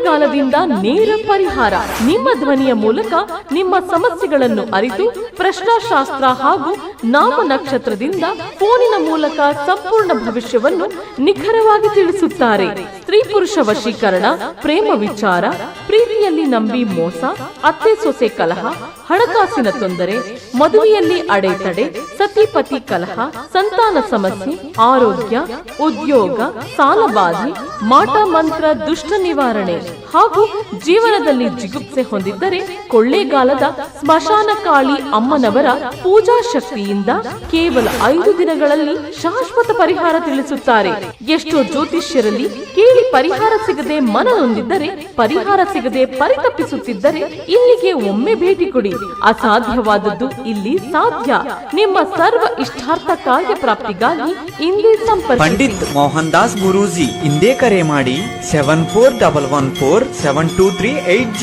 ಕೊಳ್ಳೇಗಾಲದಿಂದ ನೇರ ಪರಿಹಾರ. ನಿಮ್ಮ ಧ್ವನಿಯ ಮೂಲಕ ನಿಮ್ಮ ಸಮಸ್ಯೆಗಳನ್ನು ಅರಿತು ಪ್ರಶ್ನಾಶಾಸ್ತ್ರ ಹಾಗೂ ನಾಮ ನಕ್ಷತ್ರದಿಂದ ಫೋನಿನ ಮೂಲಕ ಸಂಪೂರ್ಣ ಭವಿಷ್ಯವನ್ನು ನಿಖರವಾಗಿ ತಿಳಿಸುತ್ತಾರೆ. ಸ್ತ್ರೀ ಪುರುಷ ವಶೀಕರಣ, ಪ್ರೇಮ ವಿಚಾರ, ಪ್ರೀತಿಯಲ್ಲಿ ನಂಬಿ ಮೋಸ, ಅತ್ತೆ ಸೊಸೆ ಕಲಹ, ಹಣಕಾಸಿನ ತೊಂದರೆ, ಮದುವೆಯಲ್ಲಿ ಅಡೆತಡೆ, ಸತಿಪತಿ ಕಲಹ, ಸಂತಾನ ಸಮಸ್ಯೆ, ಆರೋಗ್ಯ, ಉದ್ಯೋಗ, ಸಾಲಬಾಧೆ, ಮಾಟ ಮಂತ್ರ, ದುಷ್ಟ ನಿವಾರಣೆ ಹಾಗೂ ಜೀವನದಲ್ಲಿ ಜಿಗುಪ್ಸೆ ಹೊಂದಿದ್ದರೆ ಕೊಳ್ಳೇಗಾಲದ ಸ್ಮಶಾನ ಕಾಳಿ ಅಮ್ಮನವರ ಪೂಜಾ ಶಕ್ತಿಯಿಂದ ಕೇವಲ 5 ದಿನಗಳಲ್ಲಿ ಶಾಶ್ವತ ಪರಿಹಾರ ತಿಳಿಸುತ್ತಾರೆ. ಎಷ್ಟೋ ಜ್ಯೋತಿಷ್ಯರಲ್ಲಿ ಕೇಳಿ ಪರಿಹಾರ ಸಿಗದೆ ಮನನೊಂದಿದ್ದರೆ, ಪರಿಹಾರ ಸಿಗದೆ ಪರಿತಪ್ಪಿಸುತ್ತಿದ್ದರೆ ಇಲ್ಲಿಗೆ ಒಮ್ಮೆ ಭೇಟಿ ಕೊಡಿ. ಅಸಾಧ್ಯವಾದದ್ದು ಇಲ್ಲಿ ಸಾಧ್ಯ. ನಿಮ್ಮ ಸರ್ವ ಇಷ್ಟಾರ್ಥ ಕಾರ್ಯ ಪ್ರಾಪ್ತಿಗಾಗಿ ಇಂದೇ ಸಂಪರ್ಕಿಸಿ. ಪಂಡಿತ್ ಮೋಹನ್ ದಾಸ್ ಗುರೂಜಿ. ಇಂದೇ ಕರೆ ಮಾಡಿ 7411472380.